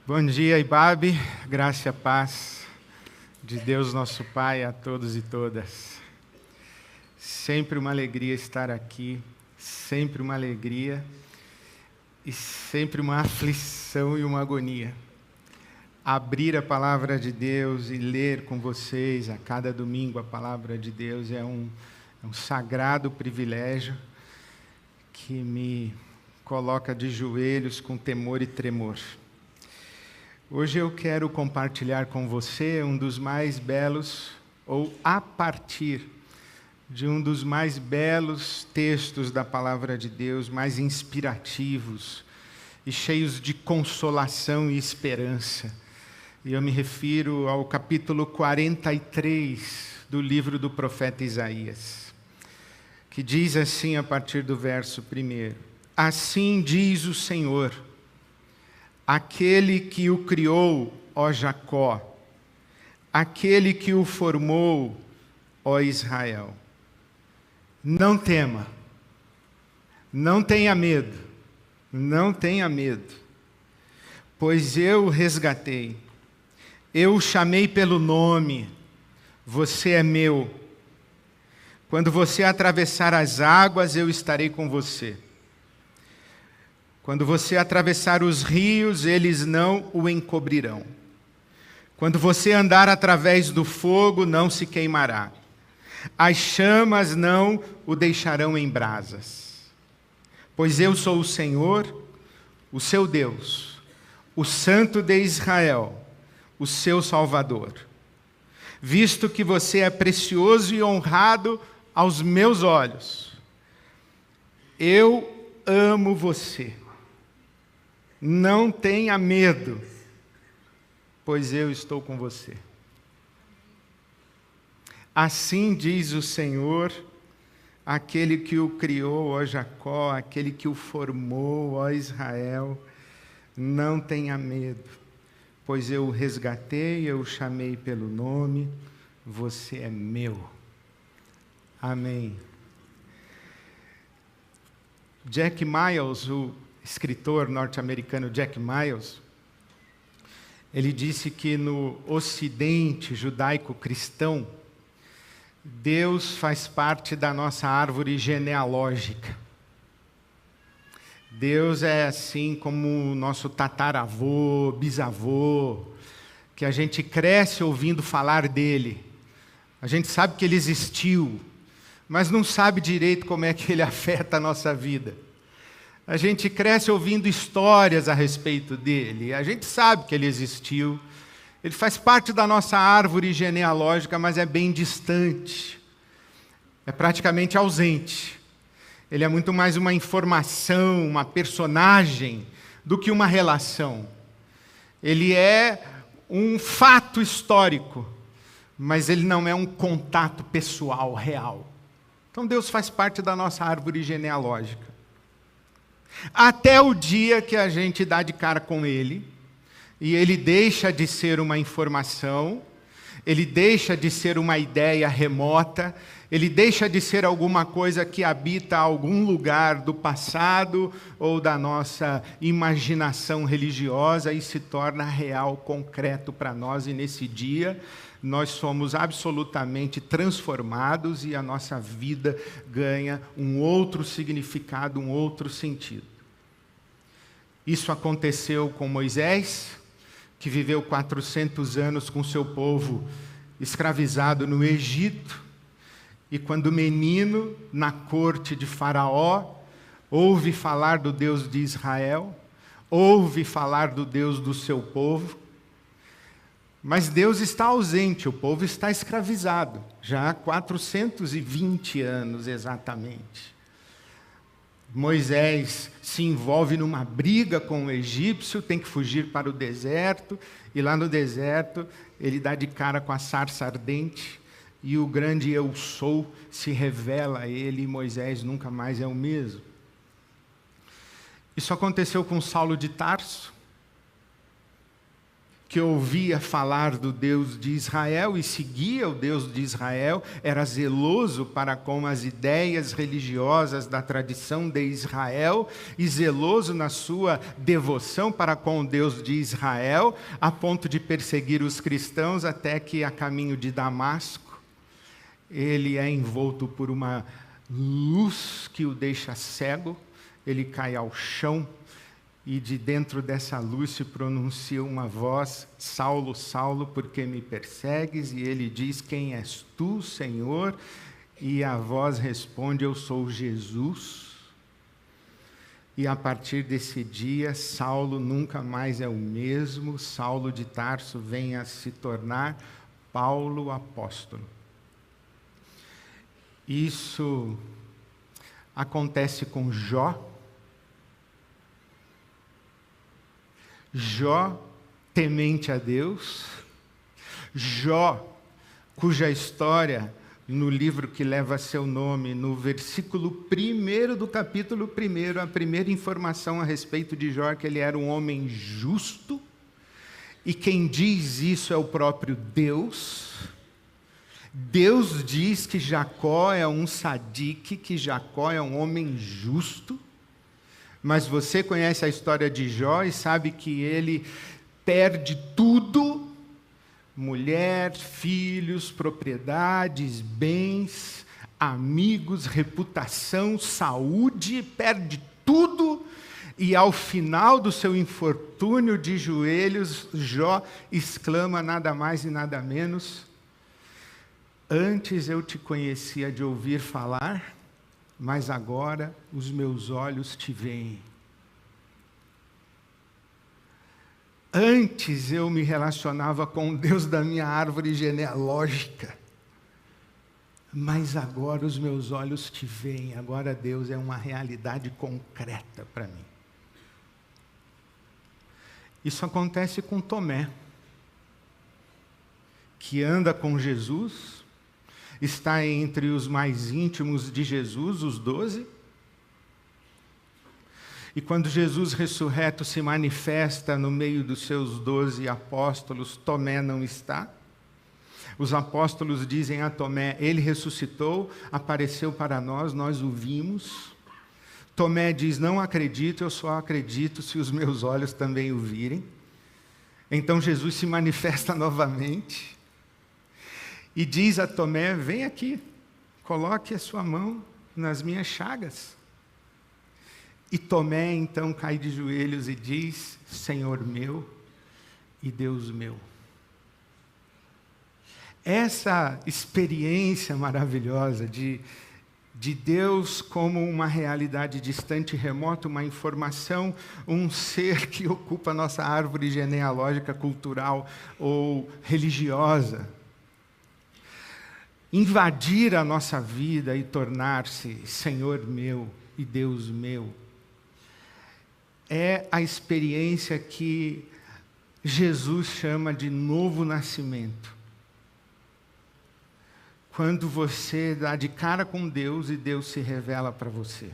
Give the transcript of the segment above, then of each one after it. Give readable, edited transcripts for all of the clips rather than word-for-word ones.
Bom dia, Ibabe, graça e a paz de Deus nosso Pai a todos e todas. Sempre uma alegria estar aqui, sempre uma alegria e sempre uma aflição e uma agonia. Abrir a palavra de Deus e ler com vocês a cada domingo a palavra de Deus é um sagrado privilégio que me coloca de joelhos com temor e tremor. Hoje eu quero compartilhar com você um dos mais belos, ou a partir de um dos mais belos textos da Palavra de Deus, mais inspirativos e cheios de consolação e esperança. E eu me refiro ao capítulo 43 do livro do profeta Isaías, que diz assim a partir do verso 1: Assim diz o Senhor, aquele que o criou, ó Jacó, aquele que o formou, ó Israel. Não tema, não tenha medo, não tenha medo, pois eu o resgatei, eu o chamei pelo nome, você é meu. Quando você atravessar as águas, eu estarei com você. Quando você atravessar os rios, eles não o encobrirão. Quando você andar através do fogo, não se queimará. As chamas não o deixarão em brasas. Pois eu sou o Senhor, o seu Deus, o Santo de Israel, o seu Salvador. Visto que você é precioso e honrado aos meus olhos, eu amo você. Não tenha medo, pois eu estou com você. Assim diz o Senhor, aquele que o criou, ó Jacó, aquele que o formou, ó Israel. Não tenha medo, pois eu o resgatei, eu o chamei pelo nome, você é meu. Amém. Jack Miles, o escritor norte-americano Jack Miles, ele disse que no ocidente judaico-cristão, Deus faz parte da nossa árvore genealógica. Deus é assim como o nosso tataravô, bisavô, que a gente cresce ouvindo falar dele. A gente sabe que ele existiu, mas não sabe direito como é que ele afeta a nossa vida. A gente cresce ouvindo histórias a respeito dele. A gente sabe que ele existiu. Ele faz parte da nossa árvore genealógica, mas é bem distante. É praticamente ausente. Ele é muito mais uma informação, uma personagem, do que uma relação. Ele é um fato histórico, mas ele não é um contato pessoal, real. Então Deus faz parte da nossa árvore genealógica. Até o dia que a gente dá de cara com ele, e ele deixa de ser uma informação, ele deixa de ser uma ideia remota, ele deixa de ser alguma coisa que habita algum lugar do passado ou da nossa imaginação religiosa e se torna real, concreto para nós, e nesse dia nós somos absolutamente transformados e a nossa vida ganha um outro significado, um outro sentido. Isso aconteceu com Moisés, que viveu 400 anos com seu povo escravizado no Egito, e quando menino, na corte de Faraó, ouve falar do Deus de Israel, ouve falar do Deus do seu povo, mas Deus está ausente, o povo está escravizado, já há 420 anos exatamente. Moisés se envolve numa briga com o egípcio, tem que fugir para o deserto, e lá no deserto ele dá de cara com a sarça ardente, e o grande Eu Sou se revela a ele, e Moisés nunca mais é o mesmo. Isso aconteceu com Saulo de Tarso, que ouvia falar do Deus de Israel e seguia o Deus de Israel, era zeloso para com as ideias religiosas da tradição de Israel e zeloso na sua devoção para com o Deus de Israel, a ponto de perseguir os cristãos, até que, a caminho de Damasco, ele é envolto por uma luz que o deixa cego, ele cai ao chão, e de dentro dessa luz se pronuncia uma voz: Saulo, Saulo, por que me persegues? E ele diz: quem és tu, Senhor? E a voz responde: eu sou Jesus. E a partir desse dia, Saulo nunca mais é o mesmo. Saulo de Tarso vem a se tornar Paulo apóstolo. Isso acontece com Jó. Jó, temente a Deus. Jó, cuja história, no livro que leva seu nome, no versículo 1 do capítulo 1, a primeira informação a respeito de Jó é que ele era um homem justo, e quem diz isso é o próprio Deus. Deus diz que Jacó é um sadique, que Jacó é um homem justo. Mas você conhece a história de Jó e sabe que ele perde tudo: mulher, filhos, propriedades, bens, amigos, reputação, saúde, perde tudo. E ao final do seu infortúnio de joelhos, Jó exclama nada mais e nada menos: antes eu te conhecia de ouvir falar, mas agora os meus olhos te veem. Antes eu me relacionava com o Deus da minha árvore genealógica, mas agora os meus olhos te veem. Agora Deus é uma realidade concreta para mim. Isso acontece com Tomé, que anda com Jesus, está entre os mais íntimos de Jesus, os 12. E quando Jesus ressurreto se manifesta no meio dos seus 12 apóstolos, Tomé não está. Os apóstolos dizem a Tomé: ele ressuscitou, apareceu para nós, nós o vimos. Tomé diz: não acredito, eu só acredito se os meus olhos também o virem. Então Jesus se manifesta novamente e diz a Tomé: vem aqui, coloque a sua mão nas minhas chagas. E Tomé então cai de joelhos e diz: Senhor meu e Deus meu. Essa experiência maravilhosa de Deus como uma realidade distante e remota, uma informação, um ser que ocupa a nossa árvore genealógica, cultural ou religiosa, invadir a nossa vida e tornar-se Senhor meu e Deus meu, é a experiência que Jesus chama de novo nascimento. Quando você dá de cara com Deus e Deus se revela para você.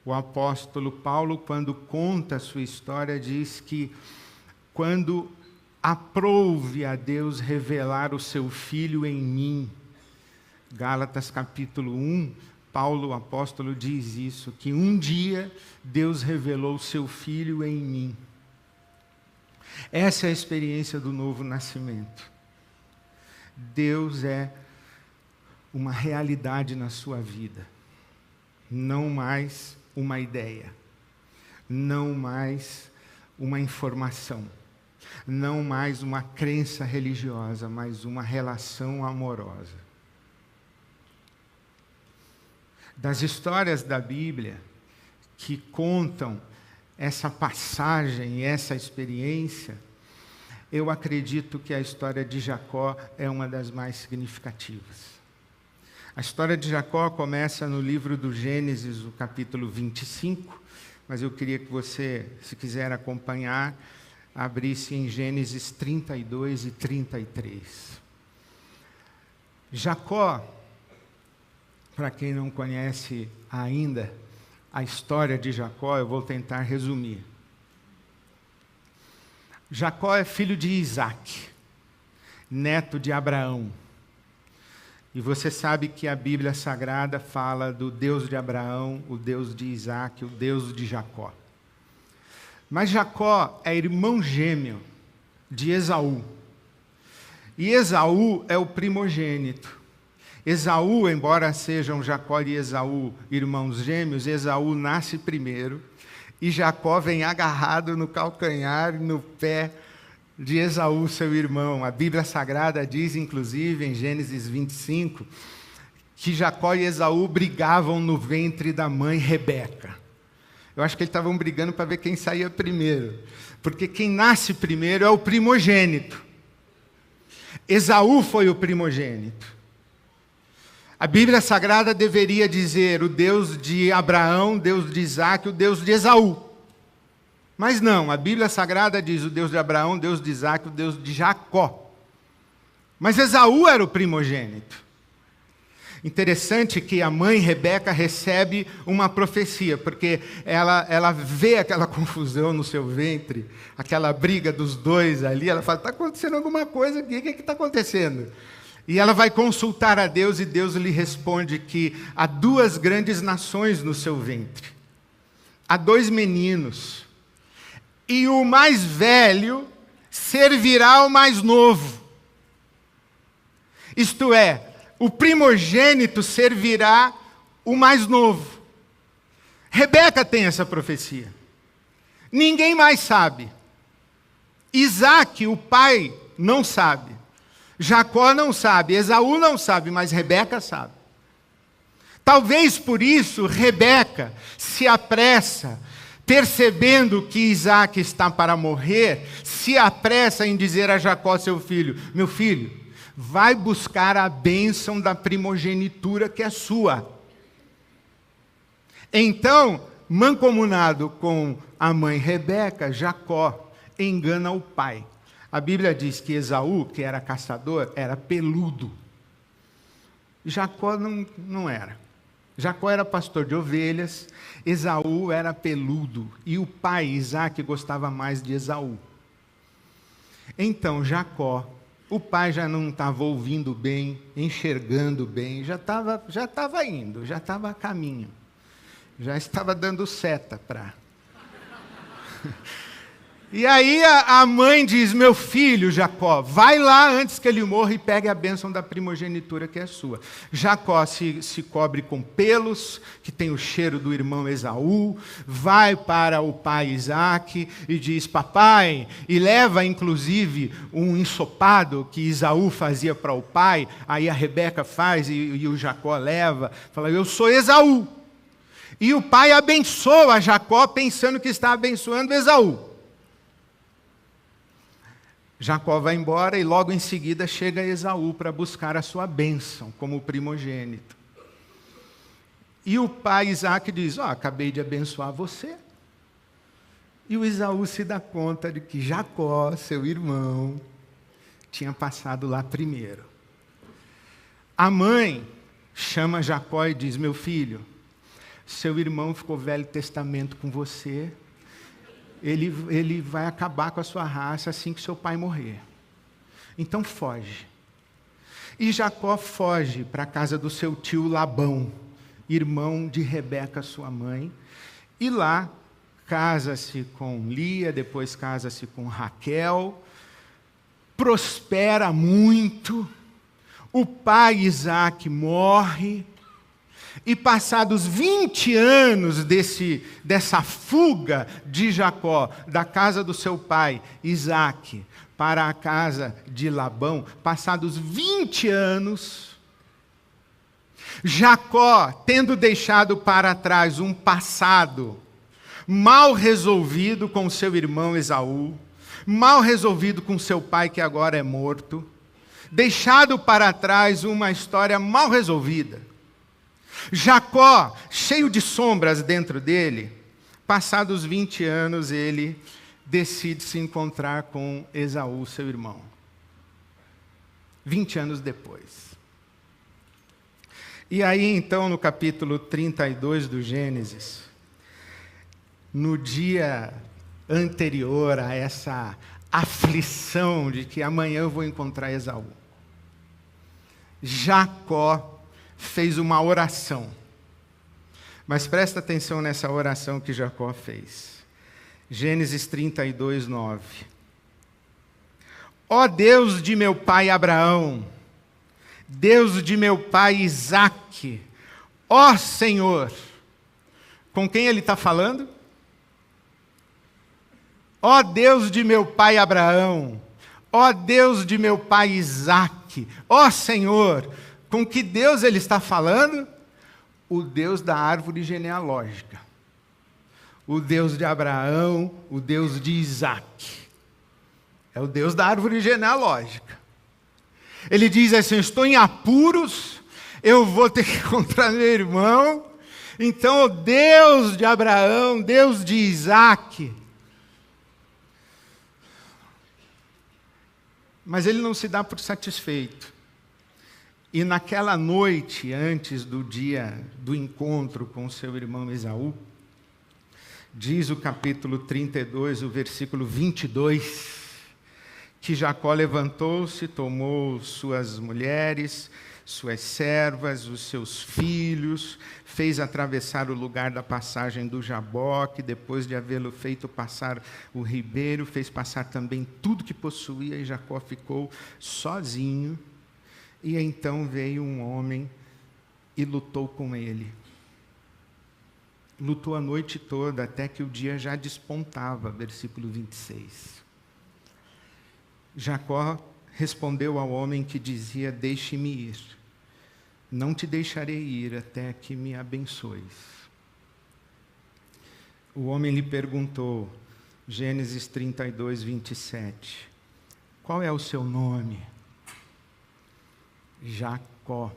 O apóstolo Paulo, quando conta a sua história, diz que quando aprouve a Deus revelar o seu Filho em mim, Gálatas capítulo 1, Paulo, o apóstolo, diz isso, que um dia Deus revelou o seu Filho em mim. Essa é a experiência do novo nascimento. Deus é uma realidade na sua vida, não mais uma ideia, não mais uma informação, não mais uma crença religiosa, mas uma relação amorosa. Das histórias da Bíblia que contam essa passagem, essa experiência, eu acredito que a história de Jacó é uma das mais significativas. A história de Jacó começa no livro do Gênesis, no capítulo 25, mas eu queria que você, se quiser acompanhar, abrisse em Gênesis 32 e 33. Jacó, para quem não conhece ainda a história de Jacó, eu vou tentar resumir. Jacó é filho de Isaac, neto de Abraão. E você sabe que a Bíblia Sagrada fala do Deus de Abraão, o Deus de Isaac, o Deus de Jacó. Mas Jacó é irmão gêmeo de Esaú. E Esaú é o primogênito. Esaú, embora sejam Jacó e Esaú irmãos gêmeos, Esaú nasce primeiro e Jacó vem agarrado no calcanhar, no pé de Esaú, seu irmão. A Bíblia Sagrada diz, inclusive, em Gênesis 25, que Jacó e Esaú brigavam no ventre da mãe Rebeca. Eu acho que eles estavam brigando para ver quem saía primeiro, porque quem nasce primeiro é o primogênito. Esaú foi o primogênito. A Bíblia Sagrada deveria dizer o Deus de Abraão, Deus de Isaac, o Deus de Esaú. Mas não, a Bíblia Sagrada diz o Deus de Abraão, Deus de Isaac, o Deus de Jacó. Mas Esaú era o primogênito. Interessante que a mãe Rebeca recebe uma profecia, porque ela vê aquela confusão no seu ventre, aquela briga dos dois ali, ela fala, está acontecendo alguma coisa aqui, o que está acontecendo? E ela vai consultar a Deus e Deus lhe responde que há 2 grandes nações no seu ventre. Há 2 meninos. E o mais velho servirá ao mais novo. Isto é, o primogênito servirá o mais novo. Rebeca tem essa profecia. Ninguém mais sabe. Isaac, o pai, não sabe. Jacó não sabe, Esaú não sabe, mas Rebeca sabe. Talvez por isso Rebeca se apressa, percebendo que Isaac está para morrer, se apressa em dizer a Jacó, seu filho, meu filho, vai buscar a bênção da primogenitura que é sua. Então, mancomunado com a mãe Rebeca, Jacó engana o pai. A Bíblia diz que Esaú, que era caçador, era peludo. Jacó não era. Jacó era pastor de ovelhas, Esaú era peludo. E o pai, Isaac, gostava mais de Esaú. Então, Jacó, o pai já não estava ouvindo bem, enxergando bem, já estava indo, já estava a caminho. Já estava dando seta para... E aí a mãe diz, meu filho Jacó, vai lá antes que ele morra e pegue a bênção da primogenitura que é sua. Jacó se cobre com pelos, que tem o cheiro do irmão Esaú, vai para o pai Isaac e diz, papai, e leva inclusive um ensopado que Esaú fazia para o pai, aí a Rebeca faz e o Jacó leva, fala, eu sou Esaú. E o pai abençoa Jacó pensando que está abençoando Esaú. Jacó vai embora e logo em seguida chega Esaú para buscar a sua bênção como primogênito. E o pai Isaac diz, acabei de abençoar você. E o Esaú se dá conta de que Jacó, seu irmão, tinha passado lá primeiro. A mãe chama Jacó e diz, meu filho, seu irmão ficou Velho Testamento com você, ele vai acabar com a sua raça assim que seu pai morrer. Então foge. E Jacó foge para a casa do seu tio Labão, irmão de Rebeca, sua mãe, e lá casa-se com Lia, depois casa-se com Raquel, prospera muito, o pai Isaac morre, e passados 20 anos dessa fuga de Jacó, da casa do seu pai, Isaac, para a casa de Labão, passados 20 anos, Jacó, tendo deixado para trás um passado mal resolvido com seu irmão Esaú, mal resolvido com seu pai que agora é morto, deixado para trás uma história mal resolvida, Jacó, cheio de sombras dentro dele, passados 20 anos, ele decide se encontrar com Esaú, seu irmão. 20 anos depois. E aí, então, no capítulo 32 do Gênesis, no dia anterior a essa aflição de que amanhã eu vou encontrar Esaú. Jacó fez uma oração. Mas presta atenção nessa oração que Jacó fez. Gênesis 32, 9. Ó Deus de meu pai Abraão, Deus de meu pai Isaque, ó Senhor. Com quem ele está falando? Ó Deus de meu pai Abraão, ó Deus de meu pai Isaque, ó Senhor. Com que Deus ele está falando? O Deus da árvore genealógica. O Deus de Abraão, o Deus de Isaque. É o Deus da árvore genealógica. Ele diz assim: estou em apuros, eu vou ter que encontrar meu irmão. Então, o Deus de Abraão, Deus de Isaque. Mas ele não se dá por satisfeito. E naquela noite, antes do dia do encontro com seu irmão Esaú, diz o capítulo 32, o versículo 22, que Jacó levantou-se, tomou suas mulheres, suas servas, os seus filhos, fez atravessar o lugar da passagem do Jaboque, depois de havê-lo feito passar o ribeiro, fez passar também tudo que possuía, e Jacó ficou sozinho. E então veio um homem e lutou com ele. Lutou a noite toda, até que o dia já despontava, versículo 26. Jacó respondeu ao homem que dizia: deixe-me ir, não te deixarei ir até que me abençoes. O homem lhe perguntou, Gênesis 32, 27, qual é o seu nome? Jacó.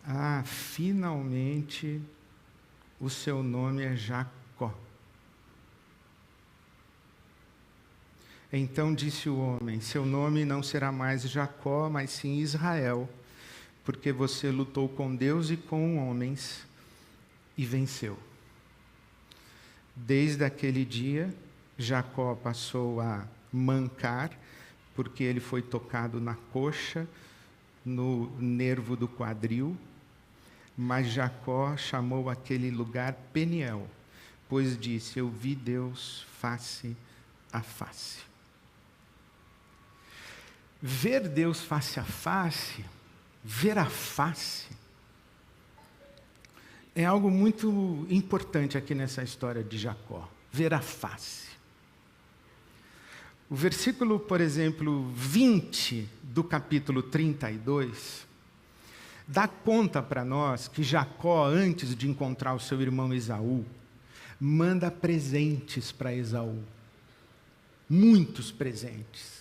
Ah, finalmente o seu nome é Jacó. Então disse o homem: seu nome não será mais Jacó, mas sim Israel, porque você lutou com Deus e com homens e venceu. Desde aquele dia, Jacó passou a mancar, porque ele foi tocado na coxa, no nervo do quadril, mas Jacó chamou aquele lugar Peniel, pois disse: eu vi Deus face a face. Ver Deus face a face, ver a face, é algo muito importante aqui nessa história de Jacó. Ver a face. O versículo, por exemplo, 20 do capítulo 32, dá conta para nós que Jacó, antes de encontrar o seu irmão Esaú, manda presentes para Esaú. Muitos presentes.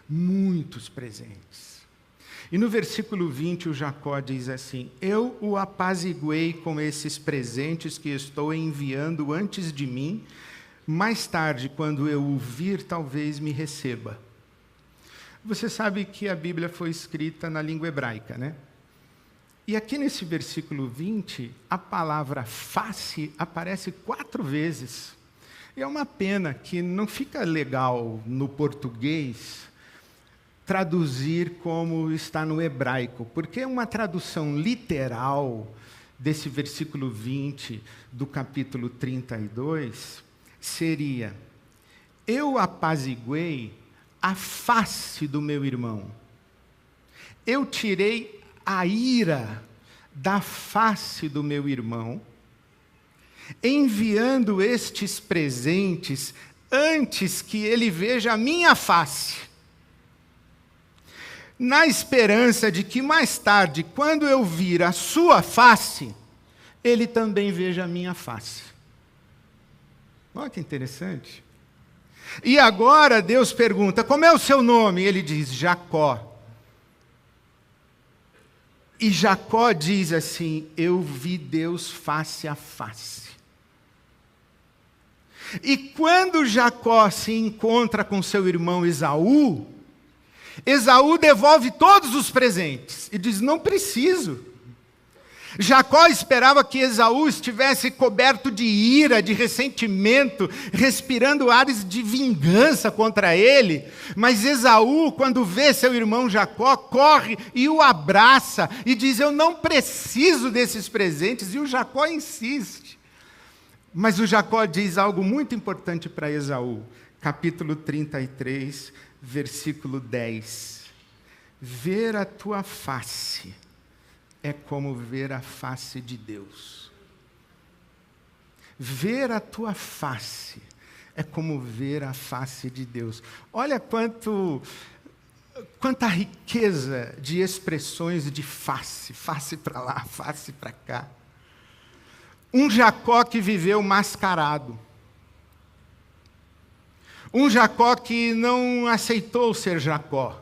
Muitos presentes. E no versículo 20, o Jacó diz assim: eu o apaziguei com esses presentes que estou enviando antes de mim. Mais tarde, quando eu o vir, talvez me receba. Você sabe que a Bíblia foi escrita na língua hebraica, né? E aqui nesse versículo 20, a palavra face aparece 4 vezes. E é uma pena que não fica legal no português traduzir como está no hebraico, porque uma tradução literal desse versículo 20 do capítulo 32 seria: eu apaziguei a face do meu irmão. Eu tirei a ira da face do meu irmão, enviando estes presentes antes que ele veja a minha face, na esperança de que mais tarde, quando eu vir a sua face, ele também veja a minha face. Olha que interessante. E agora Deus pergunta: como é o seu nome? Ele diz: Jacó. E Jacó diz assim: eu vi Deus face a face. E quando Jacó se encontra com seu irmão Esaú, Esaú devolve todos os presentes e diz: não preciso. Jacó esperava que Esaú estivesse coberto de ira, de ressentimento, respirando ares de vingança contra ele. Mas Esaú, quando vê seu irmão Jacó, corre e o abraça e diz: eu não preciso desses presentes. E o Jacó insiste. Mas o Jacó diz algo muito importante para Esaú. Capítulo 33, versículo 10. Ver a tua face é como ver a face de Deus. Ver a tua face é como ver a face de Deus. Olha quanta riqueza de expressões de face. Face para lá, face para cá. Um Jacó que viveu mascarado. Um Jacó que não aceitou ser Jacó.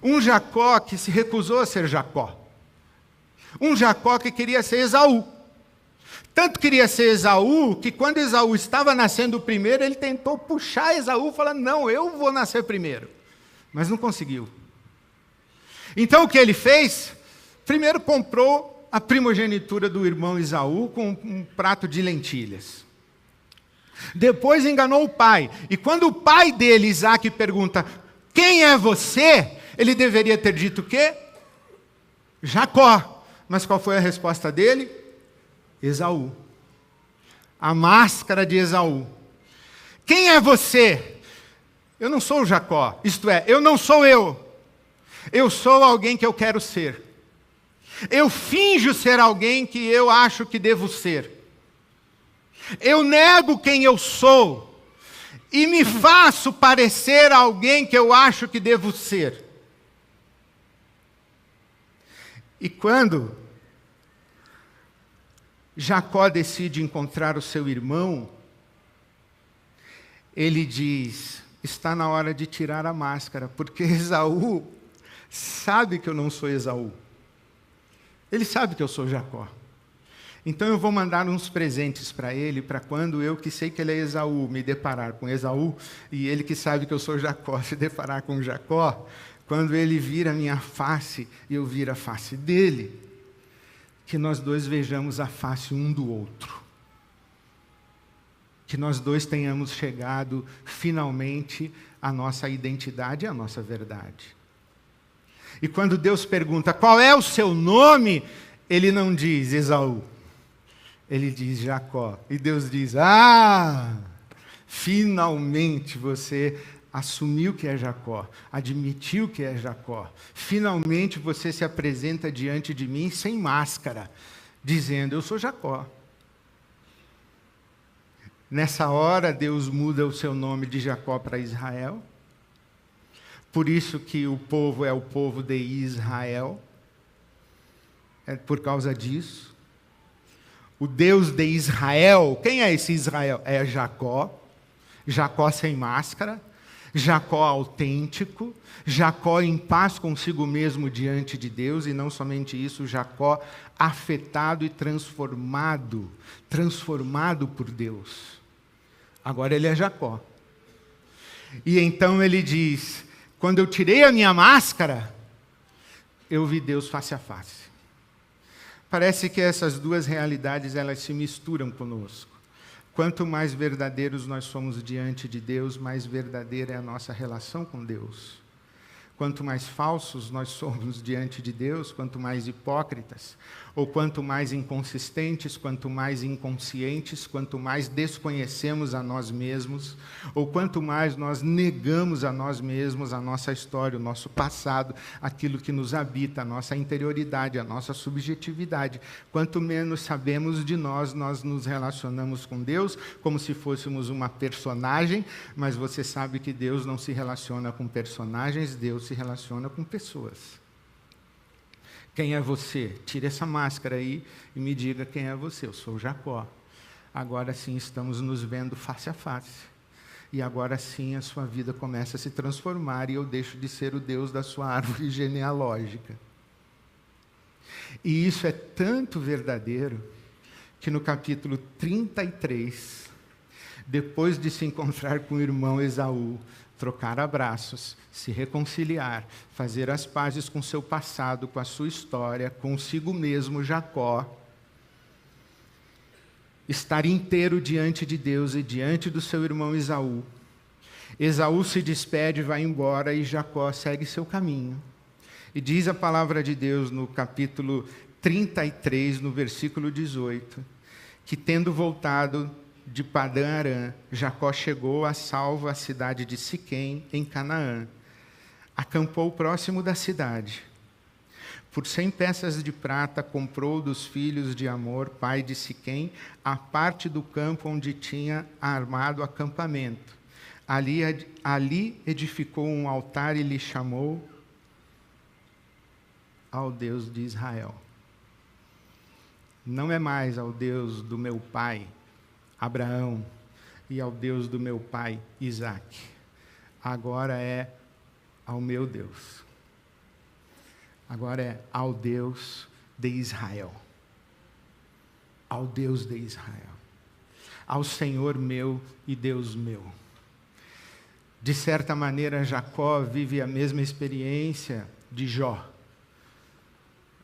Um Jacó que se recusou a ser Jacó. Um Jacó que queria ser Esaú. Tanto queria ser Esaú, que quando Esaú estava nascendo primeiro, ele tentou puxar Esaú, falando: não, eu vou nascer primeiro. Mas não conseguiu. Então o que ele fez? Primeiro comprou a primogenitura do irmão Esaú com um prato de lentilhas. Depois enganou o pai. E quando o pai dele, Isaque, pergunta: quem é você? Ele deveria ter dito o quê? Jacó. Mas qual foi a resposta dele? Esaú. A máscara de Esaú. Quem é você? Eu não sou o Jacó. Isto é, eu não sou eu. Eu sou alguém que eu quero ser. Eu finjo ser alguém que eu acho que devo ser. Eu nego quem eu sou. E me faço parecer alguém que eu acho que devo ser. E quando Jacó decide encontrar o seu irmão, ele diz: está na hora de tirar a máscara, porque Esaú sabe que eu não sou Esaú. Ele sabe que eu sou Jacó. Então eu vou mandar uns presentes para ele, para quando eu, que sei que ele é Esaú, me deparar com Esaú, e ele que sabe que eu sou Jacó, se deparar com Jacó, quando ele vir a minha face e eu vir a face dele, que nós dois vejamos a face um do outro. Que nós dois tenhamos chegado finalmente à nossa identidade e à nossa verdade. E quando Deus pergunta: qual é o seu nome? Ele não diz Esaú. Ele diz Jacó. E Deus diz: ah, finalmente você assumiu que é Jacó, admitiu que é Jacó. Finalmente você se apresenta diante de mim sem máscara, dizendo: eu sou Jacó. Nessa hora, Deus muda o seu nome de Jacó para Israel. Por isso que o povo é o povo de Israel. É por causa disso. O Deus de Israel, quem é esse Israel? É Jacó. Jacó sem máscara. Jacó autêntico, Jacó em paz consigo mesmo diante de Deus, e não somente isso, Jacó afetado e transformado por Deus. Agora ele é Jacó. E então ele diz: quando eu tirei a minha máscara, eu vi Deus face a face. Parece que essas duas realidades, elas se misturam conosco. Quanto mais verdadeiros nós somos diante de Deus, mais verdadeira é a nossa relação com Deus. Quanto mais falsos nós somos diante de Deus, quanto mais hipócritas, ou quanto mais inconsistentes, quanto mais inconscientes, quanto mais desconhecemos a nós mesmos, ou quanto mais nós negamos a nós mesmos, a nossa história, o nosso passado, aquilo que nos habita, a nossa interioridade, a nossa subjetividade. Quanto menos sabemos de nós, nós nos relacionamos com Deus como se fôssemos uma personagem, mas você sabe que Deus não se relaciona com personagens, Deus se relaciona com pessoas. Quem é você? Tire essa máscara aí e me diga quem é você. Eu sou Jacó. Agora sim estamos nos vendo face a face. E agora sim a sua vida começa a se transformar e eu deixo de ser o Deus da sua árvore genealógica. E isso é tanto verdadeiro que no capítulo 33, depois de se encontrar com o irmão Esaú, trocar abraços, se reconciliar, fazer as pazes com seu passado, com a sua história, consigo mesmo, Jacó, estar inteiro diante de Deus e diante do seu irmão Esaú. Esaú se despede, vai embora e Jacó segue seu caminho. E diz a palavra de Deus no capítulo 33, no versículo 18, que tendo voltado de Padã-Arã, Jacó chegou a salvo à cidade de Siquém, em Canaã. Acampou próximo da cidade. Por 100 peças de prata, comprou dos filhos de Amor, pai de Siquém, a parte do campo onde tinha armado acampamento. Ali edificou um altar e lhe chamou ao Deus de Israel. Não é mais ao Deus do meu pai, Abraão, e ao Deus do meu pai, Isaque. Agora é ao meu Deus. Agora é ao Deus de Israel. Ao Deus de Israel. Ao Senhor meu e Deus meu. De certa maneira, Jacó vive a mesma experiência de Jó.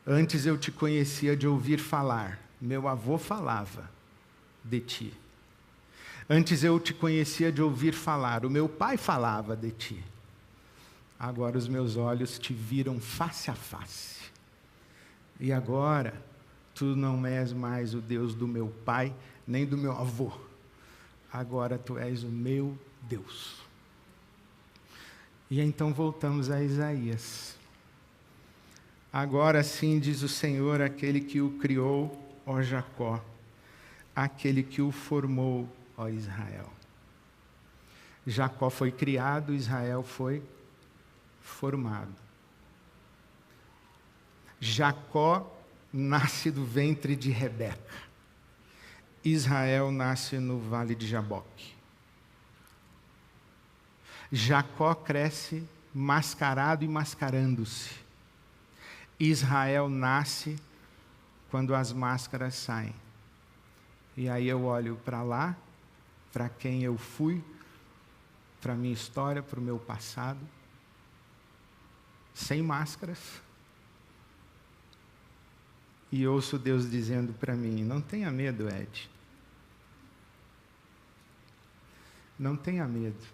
Antes eu te conhecia de ouvir falar, meu avô falava de ti. Antes eu te conhecia de ouvir falar, o meu pai falava de ti. Agora os meus olhos te viram face a face. E agora, tu não és mais o Deus do meu pai, nem do meu avô. Agora tu és o meu Deus. E então voltamos a Isaías. Agora sim, diz o Senhor, aquele que o criou, ó Jacó, aquele que o formou, ó Israel. Jacó foi criado, Israel foi formado. Jacó nasce do ventre de Rebeca. Israel nasce no vale de Jaboque. Jacó cresce mascarado e mascarando-se. Israel nasce quando as máscaras saem. E aí eu olho para lá, para quem eu fui, para a minha história, para o meu passado, sem máscaras, e ouço Deus dizendo para mim: não tenha medo, Ed. Não tenha medo.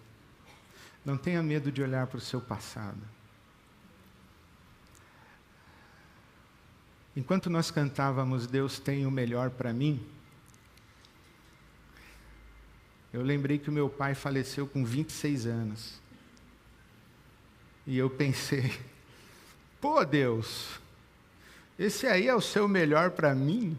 Não tenha medo de olhar para o seu passado. Enquanto nós cantávamos Deus tem o melhor para mim, eu lembrei que o meu pai faleceu com 26 anos. E eu pensei, pô Deus, esse aí é o seu melhor para mim?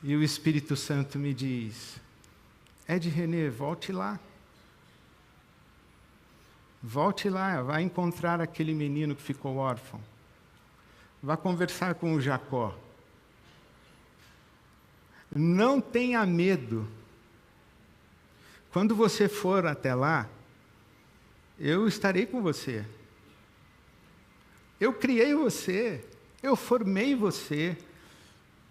E o Espírito Santo me diz, Ed Renê, volte lá. Volte lá, vai encontrar aquele menino que ficou órfão. Vá conversar com o Jacó. Não tenha medo. Quando você for até lá, eu estarei com você. Eu criei você, eu formei você,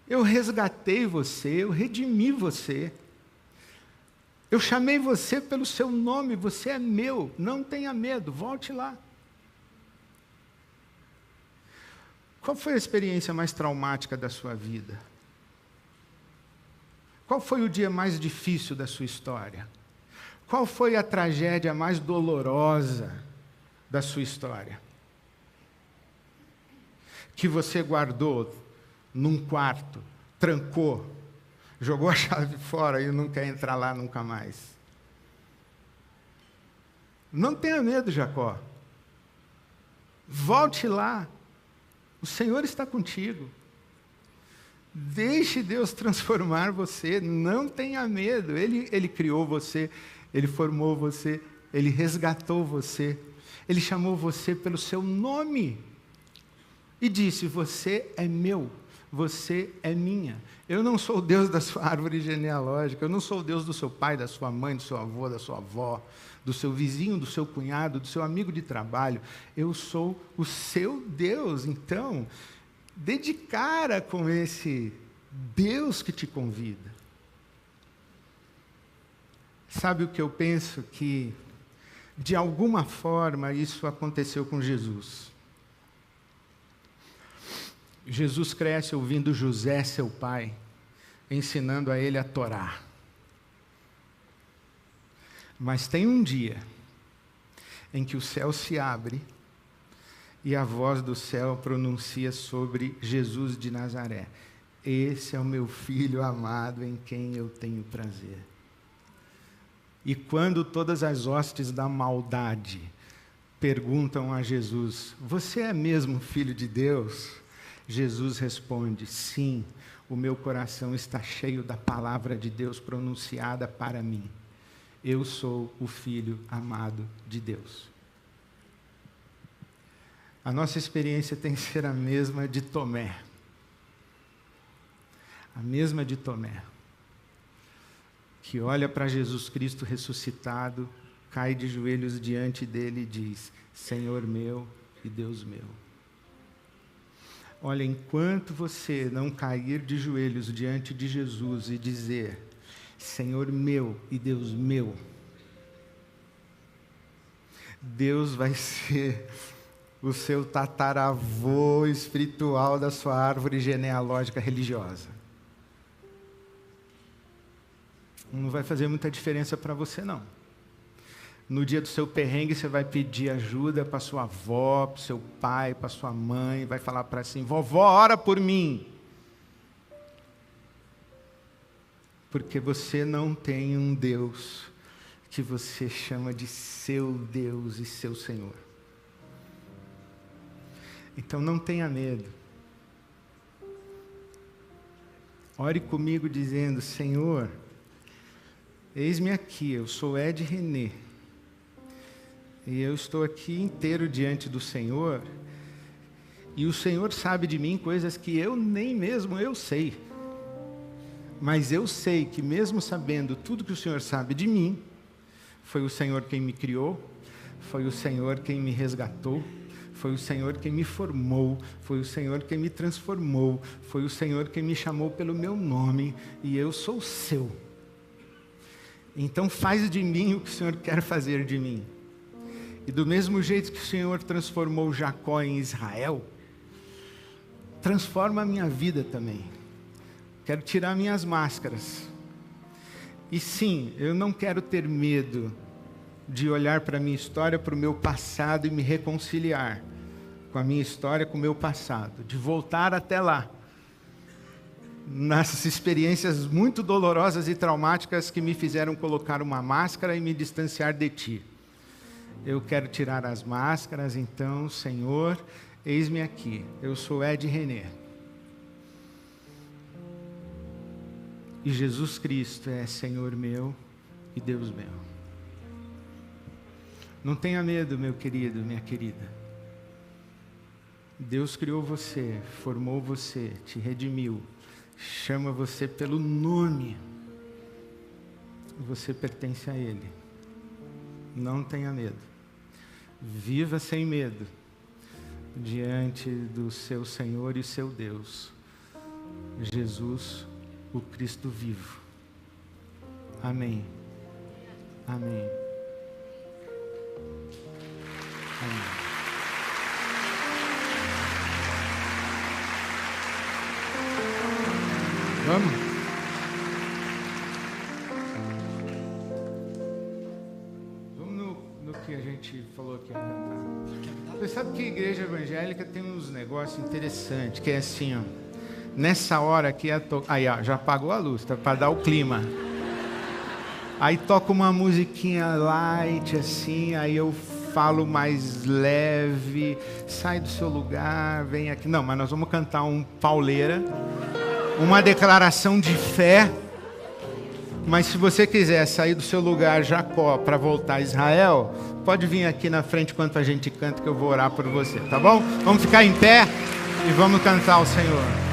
eu resgatei você, eu redimi você. Eu chamei você pelo seu nome, você é meu, não tenha medo, volte lá. Qual foi a experiência mais traumática da sua vida? Qual foi o dia mais difícil da sua história? Qual foi a tragédia mais dolorosa da sua história? Que você guardou num quarto, trancou, jogou a chave fora e não quer entrar lá nunca mais. Não tenha medo, Jacó. Volte lá. O Senhor está contigo. Deixe Deus transformar você. Não tenha medo. Ele criou você. Ele formou você. Ele resgatou você. Ele chamou você pelo seu nome. E disse, você é meu. Você é minha. Eu não sou o Deus da sua árvore genealógica, eu não sou o Deus do seu pai, da sua mãe, do seu avô, da sua avó, do seu vizinho, do seu cunhado, do seu amigo de trabalho. Eu sou o seu Deus. Então, dê de cara com esse Deus que te convida. Sabe o que eu penso? Que, de alguma forma, isso aconteceu com Jesus. Jesus cresce ouvindo José, seu pai, ensinando a ele a Torá. Mas tem um dia em que o céu se abre e a voz do céu pronuncia sobre Jesus de Nazaré: esse é o meu filho amado em quem eu tenho prazer. E quando todas as hostes da maldade perguntam a Jesus: você é mesmo filho de Deus? Jesus responde: sim, o meu coração está cheio da palavra de Deus pronunciada para mim. Eu sou o filho amado de Deus. A nossa experiência tem que ser a mesma de Tomé. A mesma de Tomé, que olha para Jesus Cristo ressuscitado, cai de joelhos diante dele e diz: Senhor meu e Deus meu. Olha, enquanto você não cair de joelhos diante de Jesus e dizer: Senhor meu e Deus meu, Deus vai ser o seu tataravô espiritual da sua árvore genealógica religiosa. Não vai fazer muita diferença para você, não. No dia do seu perrengue, você vai pedir ajuda para sua avó, para o seu pai, para sua mãe, vai falar para assim: vovó, ora por mim. Porque você não tem um Deus que você chama de seu Deus e seu Senhor. Então não tenha medo. Ore comigo dizendo: Senhor, eis-me aqui, eu sou Ed René, e eu estou aqui inteiro diante do Senhor, e o Senhor sabe de mim coisas que eu nem mesmo eu sei, mas eu sei que mesmo sabendo tudo que o Senhor sabe de mim, foi o Senhor quem me criou, foi o Senhor quem me resgatou, foi o Senhor quem me formou, foi o Senhor quem me transformou, foi o Senhor quem me chamou pelo meu nome, e eu sou seu. Então faz de mim o que o Senhor quer fazer de mim. E do mesmo jeito que o Senhor transformou Jacó em Israel, transforma a minha vida também. Quero tirar minhas máscaras. E sim, eu não quero ter medo de olhar para a minha história, para o meu passado e me reconciliar com a minha história, com o meu passado. De voltar até lá. Nessas experiências muito dolorosas e traumáticas que me fizeram colocar uma máscara e me distanciar de Ti. Eu quero tirar as máscaras, então, Senhor, eis-me aqui. Eu sou Ed René. E Jesus Cristo é Senhor meu e Deus meu. Não tenha medo, meu querido, minha querida. Deus criou você, formou você, te redimiu. Chama você pelo nome. Você pertence a Ele. Não tenha medo. Viva sem medo diante do seu Senhor e seu Deus, Jesus, o Cristo vivo. Amém. Amém. Amém. Vamos? Vamos no que a gente falou aqui a cantar. Você sabe que a igreja evangélica tem uns negócios interessantes, que é assim, ó. Nessa hora aqui, aí ó, já apagou a luz, tá, para dar o clima. Aí toca uma musiquinha light, assim, aí eu falo mais leve, sai do seu lugar, vem aqui. Não, mas nós vamos cantar um pauleira, uma declaração de fé. Mas se você quiser sair do seu lugar, Jacó, para voltar a Israel, pode vir aqui na frente enquanto a gente canta, que eu vou orar por você, tá bom? Vamos ficar em pé e vamos cantar ao Senhor.